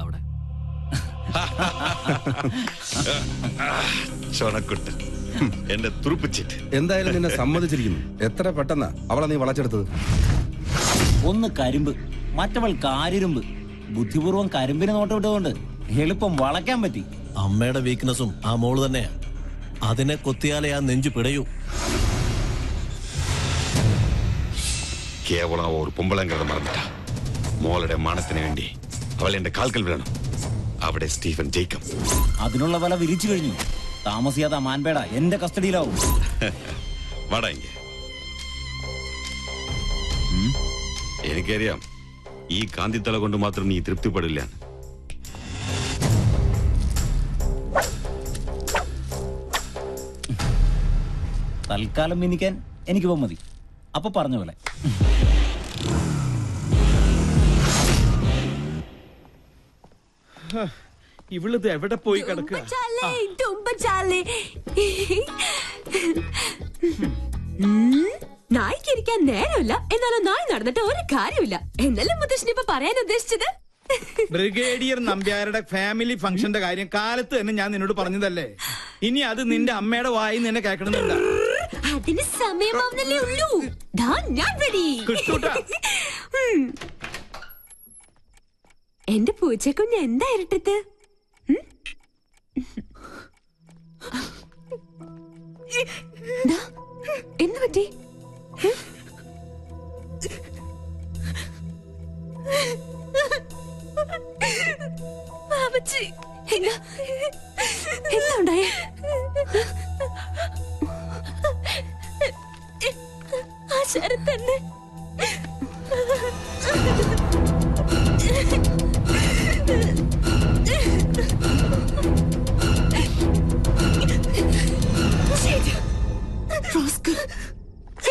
അവിടെ ചോണക്കുട്ടൻ എന്റെ തുറുപ്പിച്ചിട്ട് എന്തായാലും നിന്നെ സമ്മതിച്ചിരിക്കുന്നു. എത്ര പെട്ടെന്നാ അവളെ നീ വളച്ചെടുത്തത്. ഒന്ന് കരിമ്പ്, മറ്റവൾ കാരിരുമ്പ്. ബുദ്ധിപൂർവ്വം കരിമ്പിന് നോട്ടമിട്ടുകൊണ്ട് എളുപ്പം വളയ്ക്കാൻ പറ്റി. അമ്മയുടെ വീക്ക്നെസ്സും ആ മോള് തന്നെയാ. അതിനെ കൊത്തിയാലേ ആ നെഞ്ചു പിടയൂ. കേവലം ഒരു പൊമ്പളങ്കത മറന്നിട്ട മോളുടെ മാനത്തിന് വേണ്ടി അവൾ എന്റെ കാൽക്കൽ വീഴണം. അവിടെ സ്റ്റീഫൻ ജയിക്കും. അതിനുള്ള വല വിരിച്ചു കഴിഞ്ഞു. താമസിയാതെ മാൻപേട എന്റെ കസ്റ്റഡിയിലാവും. വാടാ ഇങ്ങ. എനിക്കറിയാം ഈ കാന്തിത്തല കൊണ്ട് മാത്രം നീ തൃപ്തിപ്പെടില്ല. തൽക്കാലം മിനിക്കാൻ എനിക്ക് മതി. അപ്പൊ പറഞ്ഞ പോലെ ഇവളിത് എവിടെ പോയി കിടക്കുക? നായ്ക്കിരിക്കാൻ നേരമില്ല, എന്നാലും നായ് നടന്നിട്ട് ഒരു കാര്യമില്ല എന്നല്ലേ മുത്തശ്ശൻ ഇപ്പൊ പറയാൻ ഉദ്ദേശിച്ചത്? ബ്രിഗേഡിയർ നമ്പ്യാരുടെ ഫാമിലി ഫംഗ്ഷന്റെ കാര്യം കാലത്ത് തന്നെ ഞാൻ നിന്നോട് പറഞ്ഞതല്ലേ. ഇനി അത് നിന്റെ അമ്മയുടെ വായി നിന്നെ കേൾക്കണമെന്നില്ല. അതിന് സമയമാവുന്നല്ലേ ഉള്ളൂ. ഞാൻ റെഡി. എന്റെ പൂച്ചക്കുഞ്ഞ് എന്താ ഇരട്ടത്ത്? എന്ത് പറ്റി? എന്താ ഉണ്ടായേ? ആ ശരത്തന്നെ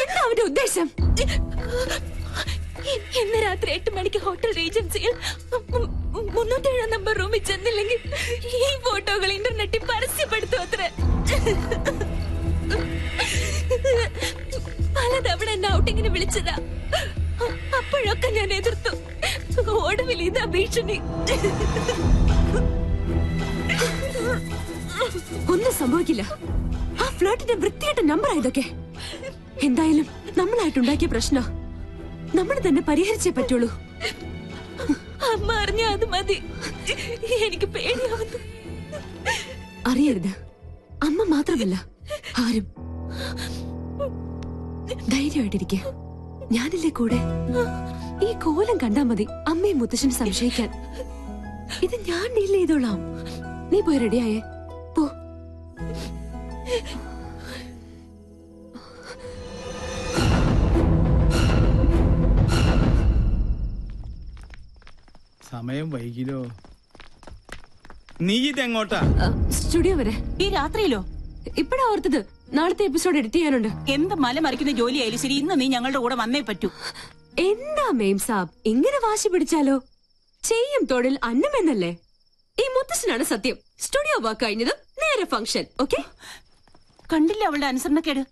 എന്താ അവന്റെ ഉദ്ദേശം? ഇന്ന് രാത്രി 8 മണിക്ക് ഹോട്ടൽ റീജൻസിയിൽ 307 നമ്പർ റൂമിൽ ചെന്നില്ലെങ്കിൽ ഈ ഫോട്ടോകൾ ഇന്റർനെറ്റിൽ പരസ്യപ്പെടുത്തും അത്ര. പലതവണ എന്നെ ഔട്ടിങ്ങിന് വിളിച്ചതാ. അപ്പോഴൊക്കെ ഞാൻ എതിർത്തു. ഒടുവിൽ ഇതാ ഭീഷണി. ഒന്നും സംഭവിക്കില്ല. ആ ഫ്ലോട്ടിന്റെ വൃത്തിയായിട്ട നമ്പർ ആയതൊക്കെ. എന്തായാലും നമ്മളായിട്ടുണ്ടാക്കിയ പ്രശ്നം നമ്മൾ തന്നെ പരിഹരിച്ചേ പറ്റുള്ളൂ. അമ്മ അറിഞ്ഞ അത് മതി. എനിക്ക് പേടിയാവുന്നു. അറിയരുത്. അമ്മ മാത്രമല്ല ആരും. ധൈര്യമായിട്ടിരിക്കെ. ഞാനില്ലേ കൂടെ. ഈ കോലം കണ്ടാ മതി അമ്മയും മുത്തശ്ശനും സംശയിക്കാൻ. ഇത് ഞാൻ ഡീൽ ചെയ്തോളാം. നീ പോയി റെഡിയായേ പോ. സമയം വൈകിലോ? നീ ഇതെങ്ങോട്ടാ? സ്റ്റുഡിയോ വരെ. ഈ രാത്രിയിലോ? ഇപ്പഴാ ഓർത്തത്. നാളത്തെ എപ്പിസോഡ് എഡിറ്റ് ചെയ്യാനുണ്ട്. എന്ത് മലമറിക്കുന്ന ജോലിയായാലും ശരി, ഇന്ന് നീ ഞങ്ങളുടെ കൂടെ വന്നേ പറ്റൂ. എന്താ മേം സാബ് ഇങ്ങനെ വാശി പിടിച്ചാലോ? ചെയ്യും തൊഴിൽ അന്നമെന്നല്ലേ. ഈ മുത്തശ്ശനാണ് സത്യം. സ്റ്റുഡിയോ വർക്ക് കഴിഞ്ഞതും നേരെ ഫംഗ്ഷൻ. ഓക്കെ? കണ്ടില്ല അവളുടെ അനുസരണക്കേട്.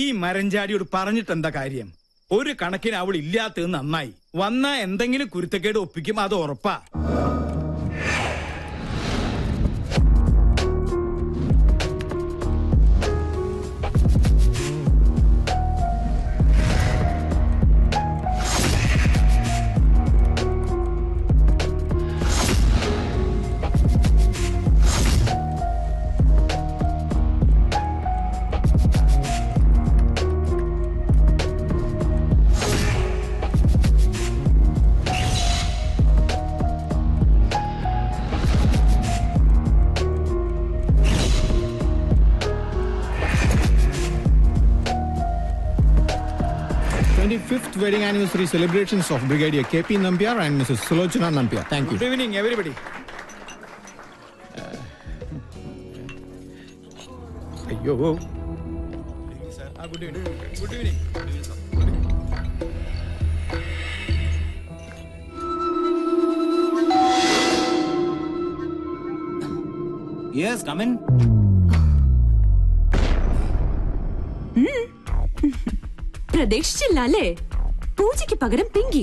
ഈ മരഞ്ചാടിയോട് പറഞ്ഞിട്ടെന്താ കാര്യം? ഒരു കണക്കിന് അവൾ ഇല്ലാത്തത് നന്നായി. വന്ന എന്തെങ്കിലും കുരുത്തക്കേട് ഒപ്പിക്കും, അത് ഉറപ്പാ. Fifth wedding anniversary celebrations of Brigadier KP Nambiar and Mrs. Sulochana Nambiar. Thank you. Good evening, everybody. Ayyo. Good evening. Good evening. Yes, come in. പ്രതീക്ഷിച്ചില്ല അല്ലേ? പൂജയ്ക്ക് പകരം പിങ്കി.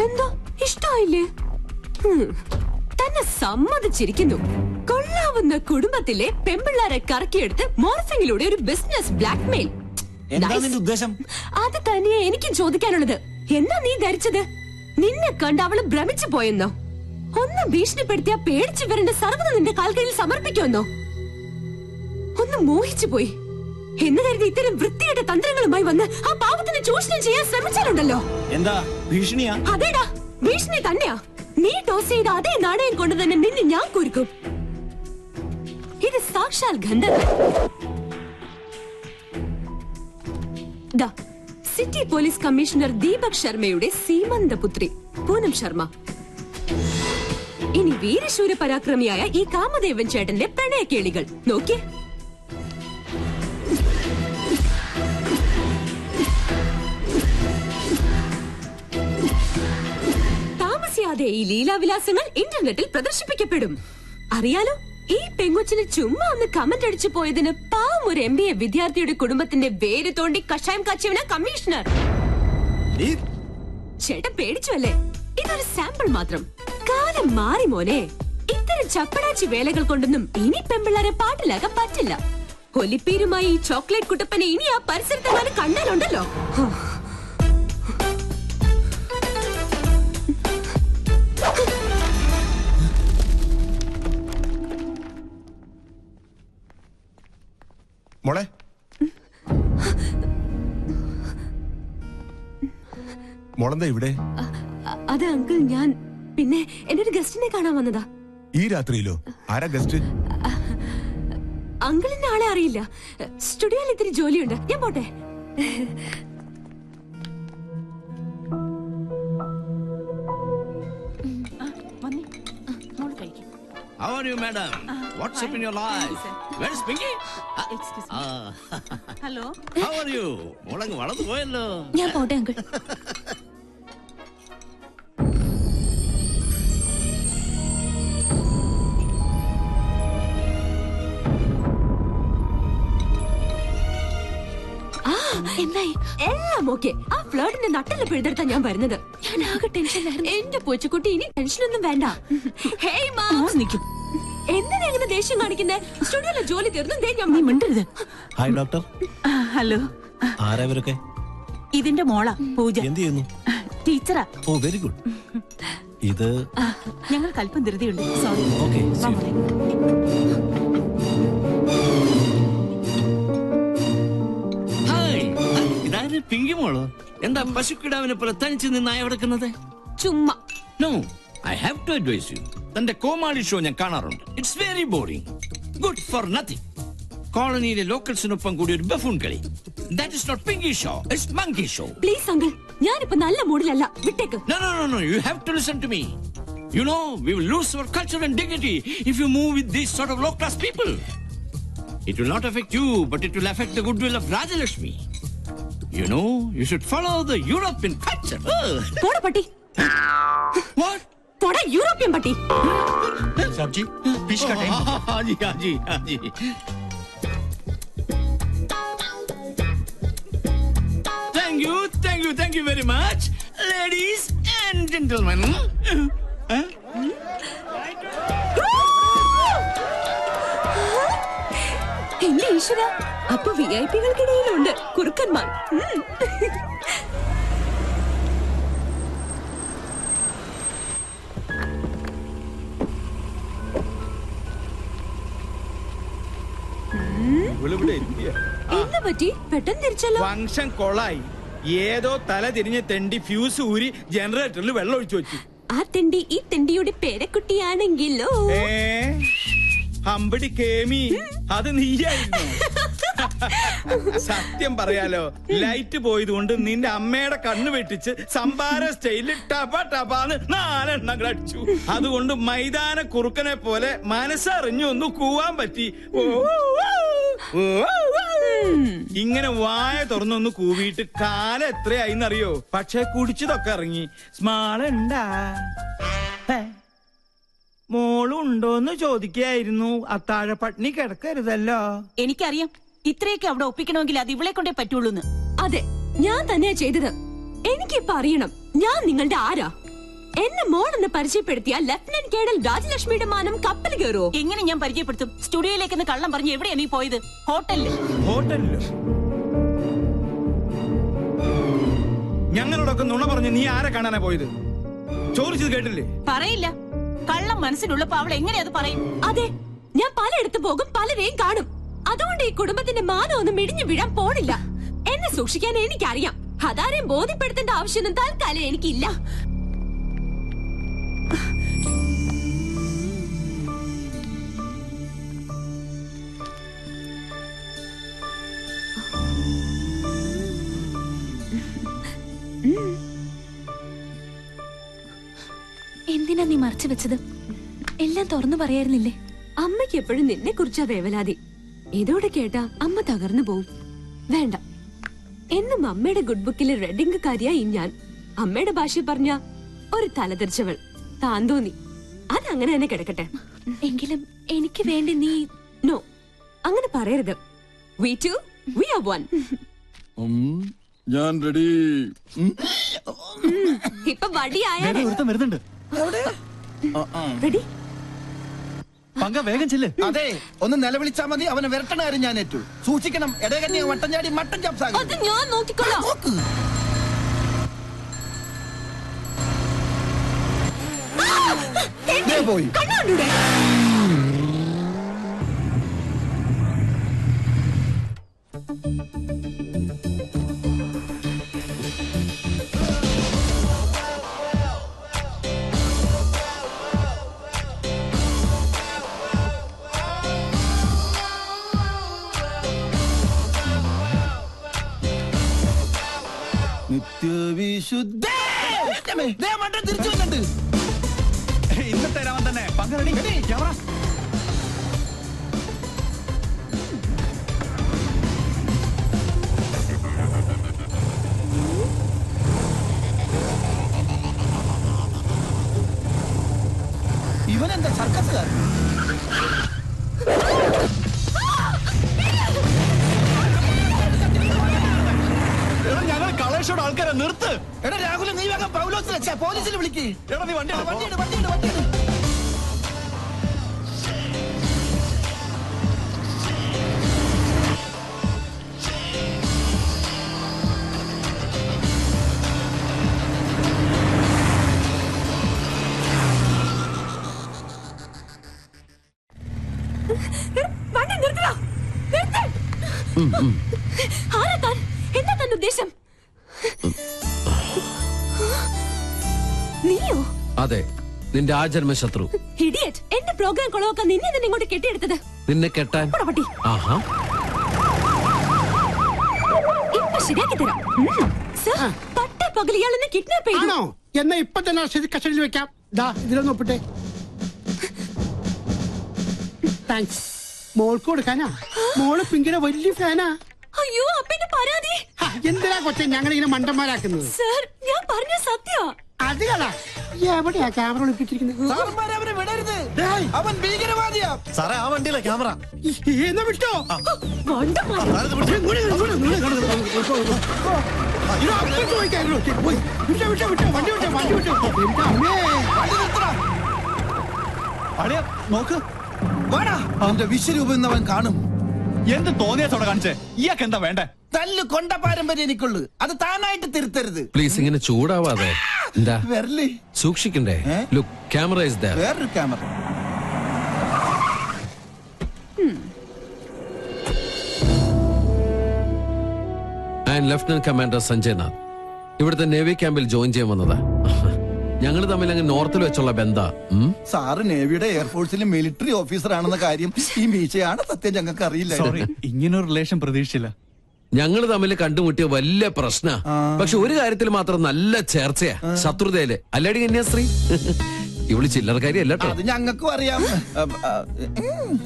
എന്താ ഇഷ്ടായില്ലേ? തന്നെ സമ്മതിച്ചിരിക്കുന്നു. കൊള്ളാവുന്ന കുടുംബത്തിലെ പെമ്പിള്ളാരെ കറക്കിയെടുത്ത് മോർഫിംഗിലൂടെ ഒരു ബിസിനസ് ബ്ലാക്ക്മെയിൽ. എന്താ നിന്റെ ഉദ്ദേശം? അത് തന്നെയാ എനിക്കും ചോദിക്കാനുള്ളത്. എന്താ നീ ധരിച്ചത്? നിന്നെ കണ്ട് അവള് ഭ്രമിച്ചു പോയെന്നോ? ഒന്ന് ഭീഷണിപ്പെടുത്തിയാ പേടിച്ചു വരേണ്ട സർവ്വത നിന്റെ കാൽക്കയിൽ സമർപ്പിക്കുമെന്നോ? ഒന്ന് മോഹിച്ചു പോയി എന്ന് കരുതി ഇത്തരം വൃത്തികെട്ട തന്ത്രങ്ങളുമായി വന്ന് ആ പാവത്തിനെ ചൂഷണം ചെയ്യാൻ ശ്രമിച്ചാലുണ്ടല്ലോ. എന്താ ഭീഷണിയാ? അതേടാ, ഭീഷണി തന്നെയാ. നീ ടോസ് ചെയ്ത അതേ നാണയം കൊണ്ട് തന്നെ നിന്നെ ഞാൻ കുരുക്കും. ഇത് സാക്ഷാൽ ഗന്ധർവൻ. സിറ്റി പോലീസ് കമ്മീഷണർ ദീപക് ശർമ്മയുടെ സീമന്തപുത്രി പൂനം ശർമ്മ. ഇനി വീരശൂര പരാക്രമിയായ ഈ കാമദേവൻ ചേട്ടന്റെ പ്രണയക്കേളികൾ നോക്കിയേ. താമസിയാതെ ഈ ലീലാവിലാസങ്ങൾ ഇന്റർനെറ്റിൽ പ്രദർശിപ്പിക്കപ്പെടും. അറിയാലോ, ഈ പെങ്കൊച്ചിന് ചുമ്മാ ഒന്ന് കമന്റ് അടിച്ചു പോയതിന് പാവം ഒരു MBA വിദ്യാർത്ഥിയുടെ കുടുംബത്തിന്റെ വേര് തോണ്ടി കഷായം കാച്ചിയവനാ കമ്മീഷണർ. ചേട്ടൻ പേടിച്ചു അല്ലേ? ഇതൊരു സാമ്പിൾ മാത്രം. കാലം മാറി മോനെ. ഇത്തരം ചപ്പടാച്ചി വേലകൾ കൊണ്ടൊന്നും ഇനി പെമ്പിള്ളാരെ പാട്ടിലാക്കാൻ പറ്റില്ല. ഒലിപ്പീരുമായി ഈ ചോക്ലേറ്റ് കുട്ടപ്പനെ ഇനി ആ പരിസരത്തെങ്ങാനും കണ്ടാലുണ്ടല്ലോ. മോളെ, മോളെന്താ ഇവിടെ? അത് അങ്കിൾ, ഞാൻ പിന്നെ എന്റെ ഒരു ഗസ്റ്റിനെ കാണാൻ വന്നതാ. ഈ രാത്രിയിലോ? ആരാ ഗസ്റ്റ്? അങ്കിളിന്റെ ആളെ അറിയില്ല. സ്റ്റുഡിയോയിൽ ഇത്തിരി ജോലിയുണ്ട്, ഞാൻ പോട്ടെ. How are you, madam? What's up in your life? Where's Pinky? Hello, How are you? മോളങ്ങ് വളർന്നു പോയല്ലോ. ഞാൻ പോട്ടെ അങ്കിൾ. എന്തായി? എല്ലാം ഓക്കെ. ആ ഫ്ലേർട്ടിന്റെ നട്ടല് പിഴുതെടുത്താ ഞാൻ വരുന്നത്. ഞാൻ ആകെ ടെൻഷനിലായിരുന്നു. എന്റെ പൂച്ചക്കുട്ടി, ഇനി ടെൻഷനൊന്നും വേണ്ട. ഹേയ് മാം, നിൽക്കും. എന്തിനാ ഇങ്ങനെ ദേഷ്യം കാണിക്കുന്നേ? സ്റ്റുഡിയോയിലെ ജോലി തീർന്നു. നീ മിണ്ടരുത്. Hi doctor. ഹലോ, ആരാ ഇവരൊക്കെ? ഇതിന്റെ മോളാ പൂജ. എന്ത് ചെയ്യുന്നു? ടീച്ചറാ. ഓ, വെരി ഗുഡ്. ഇത് ഞങ്ങൾക്ക് അല്പം ധൃതിയുണ്ട്. സോറി. ഓക്കെ. ഇതാര് പിങ്കി മോളോ? എന്താ പശുക്കിടാവിനെ പോലെ തനിച്ച് നിന്നായ കിടക്കുന്നത്? ചുമ്മാ. No, I have to advise you. തന്റെ കോമാളി ഷോ ഞാൻ കാണാറുണ്ട്. It's very boring, good for nothing. കോളനിയിലെ ലോക്കൽസിനൊപ്പം കൂടി ഒരു ബഫൂൺ കളി. That is not pinky show, it's monkey show. Please uncle, ഞാനിപ്പോ നല്ല മൂഡിലല്ല, വിട്ടേക്ക്. No, no, no, no, you have to listen to me. You know, we will lose our culture and dignity if you move with these sort of low-class people. It will not affect you, but it will affect the goodwill of Rajalakshmi. You know, you should follow the European culture. പോടാ പട്ടി. What? പോടാ European പട്ടി. Sabji, fish ka time. Haji, haji, haji. Thank you very much, ladies and gentlemen. എന്റെ ഈശ്വര, അപ്പൊ VIP-കൾക്കിടയിലുണ്ട് കുറുക്കന്മാർ. എന്താ പറ്റി? പെട്ടെന്ന് തിരിച്ചല്ലോ. ഫംഗ്ഷൻ കൊളായി. ഏതോ തല തിരിഞ്ഞ് തെണ്ടി ഫ്യൂസ് ഊരി ജനറേറ്ററിൽ വെള്ളം ഒഴിച്ചു വെച്ചു. ആ തെണ്ടി ഈ തെണ്ടിയുടെ പേരക്കുട്ടിയാണെങ്കിലോ? ഹമ്പടി കേമി, അത് നീയായിരുന്നു. സത്യം പറയാലോ, ലൈറ്റ് പോയതുകൊണ്ട് നിന്റെ അമ്മയുടെ കണ്ണ് വെട്ടിച്ച് സംഭാര സ്റ്റൈലിൽ ടപ ടപാന്ന് 4 എണ്ണം അടിച്ചു. അതുകൊണ്ട് മൈതാന കുറുക്കനെ പോലെ മനസ്സറിഞ്ഞു ഒന്ന് കൂവാൻ പറ്റി. ഇങ്ങനെ വായ തുറന്നൊന്ന് കൂവിയിട്ട് കാലം എത്രയായിന്നറിയോ? പക്ഷെ കുടിച്ചതൊക്കെ ഇറങ്ങി. സ്മാളുണ്ടാ? മോളുണ്ടോന്ന് ചോദിക്കായിരുന്നു. അത്താഴ പട്ടിണി കിടക്കരുതല്ലോ. എനിക്കറിയാം, ഇത്രയൊക്കെ അവിടെ ഒപ്പിക്കണമെങ്കിൽ അത് ഇവളെ കൊണ്ടേ പറ്റുള്ളൂന്ന്. അതെ, ഞാൻ തന്നെയാ ചെയ്തത്. എനിക്കിപ്പോ അറിയണം ഞാൻ നിങ്ങളുടെ ആരാ. എന്നെ മോളെന്ന് പരിചയപ്പെടുത്തിയ ലഫ്റ്റനന്റ് കേണൽ രാജലക്ഷ്മിയുടെ മാനം കപ്പൽ കയറോ? എങ്ങനെ ഞാൻ പരിചയപ്പെടുത്തും? സ്റ്റുഡിയോയിലേക്ക് കള്ളം പറഞ്ഞ് എവിടെയാ നീ പോയത്? ഹോട്ടലില്. ഞങ്ങളോടൊക്കെ നുണ പറഞ്ഞ് നീ ആരെ കാണാനാ പോയത്? ചോദിച്ചത് കേട്ടില്ലേ? പറയില്ല. കള്ളം മനസ്സിലുള്ളപ്പോ അവൾ എങ്ങനെ അത് പറയും? അതെ, ഞാൻ പലയിടത്ത് പോകും, പലരെയും കാണും. അതുകൊണ്ട് ഈ കുടുംബത്തിന്റെ മാനം ഒന്നും ഇടിഞ്ഞു വീഴാൻ പോണില്ല. എന്നെ സൂക്ഷിക്കാൻ എനിക്കറിയാം. അതാരെയും ബോധ്യപ്പെടുത്തേണ്ട ആവശ്യമൊന്നും തൽക്കാലം എനിക്കില്ല. എന്തിനാ നീ മറച്ചു വെച്ചത്? എല്ലാം തുറന്നു പറയായിരുന്നില്ലേ? അമ്മയ്ക്ക് എപ്പോഴും നിന്നെ കുറിച്ചാ വേവലാതി. ഇതോടെ കേട്ടാ അമ്മ തകർന്നു പോവും. വേണ്ട, എന്നും അമ്മയുടെ ഗുഡ് ബുക്കിലെ റെഡിംഗ് കാര്യായി ഞാൻ. അമ്മയുടെ ഭാഷ പറഞ്ഞ ഒരു തലതെറിച്ചവൾ, താൻ തോന്നി. അതങ്ങനെ തന്നെ കിടക്കട്ടെ. എങ്കിലും എനിക്ക് വേണ്ടി നീ... നോ, അങ്ങനെ പറയരുത്. We two, we are one. ഞാൻ റെഡി. ഇപ്പൊ വടിയായ വരുന്നുണ്ട്. റെഡി? പങ്ക വേഗം ചെല്ല്. അതെ, ഒന്ന് നിലവിളിച്ചാ മതി. അവനെ വിരട്ടണ കാര്യം ഞാൻ ഏറ്റു. സൂക്ഷിക്കണം. ഇടകന്യ വട്ടം ചാടി മട്ടൻ ചാപ്സാകും. അത് ഞാൻ നോക്കിക്കൊള്ളാം. പോയി കണ്ണാണ്ടൂടെ? നിത്യവിശുദ്ധ മട്ടൻ തിരിച്ചു വന്നിട്ട് ഇന്നത്തെ രാമൻ തന്നെ. പങ്ക റെഡി. ക്യാമറ. ഇവനെന്താ സർക്കസുകാരൻ? ഞങ്ങൾ കളേഷോട് ആൾക്കാരെ നിർത്ത്. എടാ രാഹുൽ, നീ വേഗം പൗലോസിനെ പോലീസിൽ വിളിക്ക്. എടാ നീ വണ്ടി വണ്ടിയുണ്ട്. വണ്ടി നിർത്തടാ. നിർത്ത്. ആരാ താൻ? എന്താ തന്റെ ഉദ്ദേശം? നീയോ? അതെ, നിന്റെ ആജന്മ ശത്രു. ഇഡിയറ്റ്. എന്റെ പ്രോഗ്രാം കൊളവാക്കാൻ നിന്നെ തന്നെ ഇങ്ങോട്ട് കെട്ടിയെടുത്തത്. നിന്നെ കെട്ടാൻ? പട്ടി. ആഹാ, ഇപ്പൊ ശരിയാക്കി തരാം. സർ, പട്ടേ പകൽ ഇയാളെന്നെ കിഡ്നാപ്പ് ചെയ്തു. എന്നാ ഇപ്പൊ തന്നെ കസ്റ്റഡിയിൽ വെക്കാം. ഇതിലൊന്ന് ഒപ്പിട്ടെ. താങ്ക്സ്. മോൾക്ക് കൊടുക്കാനാ? മോള് പിങ്കിയുടെ വലിയ ഫാനാ. അയ്യോ, അപ്പന്റെ പരാതി. എന്തിനാ കൊച്ചെ ഞങ്ങളിങ്ങനെ മണ്ടന്മാരാക്കുന്നത്? സർ, ഞാൻ പറഞ്ഞ സത്യം. അത് കളാ. എവിടെയാ ക്യാമറ ഒളിപ്പിച്ചിരിക്കുന്നത്? അവനെ വിടരുത്. അവൻ ഭീകരവാദിയാ. സാറേ, ആ വണ്ടിയിലെ ക്യാമറ. എന്നാ വിട്ടോ. നോക്ക്. എന്റെ വിശ്വരൂപം ഇന്ന് അവൻ കാണും. എന്ത് തോന്നിയാത്തോടെ കാണിച്ചേ? ഇയാൾക്ക് എന്താ വേണ്ടേ? തല്ല് കൊണ്ട പാരമ്പര്യം എനിക്കുള്ളു. അത് താനായിട്ട് തിരുത്തരുത്. പ്ലീസ് ഇങ്ങനെ ചൂടാവാതെ. എന്താ വരല്ലേ? സൂക്ഷിക്കണ്ടേ? Look, camera is there. വേറൊരു camera. And lieutenant commander Sanjay Nath ഇവിടുത്തെ നേവി ക്യാമ്പിൽ ജോയിൻ ചെയ്യാൻ വന്നതാ. ഞങ്ങൾ തമ്മിൽ അങ്ങ് നോർത്തിൽ വെച്ചുള്ള ബന്ധാ. സാറ് നേവിയുടെ എയർഫോഴ്സിലെ മിലിറ്ററി ഓഫീസർ ആണെന്ന കാര്യം ഈ മീശയാണ് സത്യം ഞങ്ങൾക്ക് അറിയില്ല. ഇങ്ങനൊരു റിലേഷൻ പ്രതീക്ഷിച്ചില്ല. ഞങ്ങൾ തമ്മിൽ കണ്ടുമുട്ടിയ വലിയ പ്രശ്ന. പക്ഷെ ഒരു കാര്യത്തിൽ മാത്രം നല്ല ചേർച്ചയാ, ശത്രുതയില്. അല്ലടി കന്യാസ്ത്രീ? ഇവള് ചില്ലറക്കാരി അല്ല കേട്ടോ. അത് ഞങ്ങൾക്കും അറിയാം.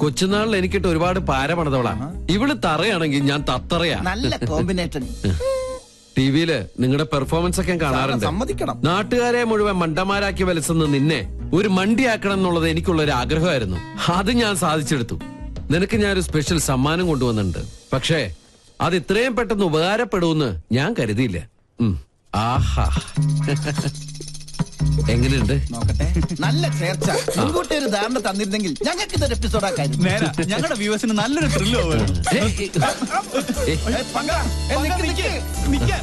കൊച്ചുനാളിൽ എനിക്കിട്ട് ഒരുപാട് പാര പണിതവളാ. ഇവള് തറയാണെങ്കിൽ ഞാൻ തത്തറയാ. നല്ല കോമ്പിനേഷൻ. ടിവിയില് നിങ്ങളുടെ പെർഫോമൻസ് ഒക്കെ കാണാറുണ്ട്. സമ്മതിക്കണം. നാട്ടുകാരെ മുഴുവൻ മണ്ടന്മാരാക്കി വലിച്ചുന്ന നിന്നെ ഒരു മണ്ടിയാക്കണം എന്നുള്ളത് എനിക്കുള്ള ഒരു ആഗ്രഹമായിരുന്നു. അത് ഞാൻ സാധിച്ചെടുത്തു. നിനക്ക് ഞാനൊരു സ്പെഷ്യൽ സമ്മാനം കൊണ്ടുവന്നിട്ടുണ്ട്. പക്ഷേ അത് ഇത്രയും പെട്ടെന്ന് ഉപകാരപ്പെടുമെന്ന് ഞാൻ കരുതിയില്ല. ആഹാ. എങ്ങനെയുണ്ട്? നോക്കട്ടെ. നല്ല ചേർച്ച. മുൻകൂട്ടി ഒരു ധാരണ തന്നിരുന്നെങ്കിൽ ഞങ്ങൾക്ക് ഇതൊരു എപ്പിസോഡാക്കായിരുന്നു. ഞങ്ങളുടെ വ്യൂവേഴ്സിന് നല്ലൊരു ത്രില്ലോ പങ്ക, നിക്ക്.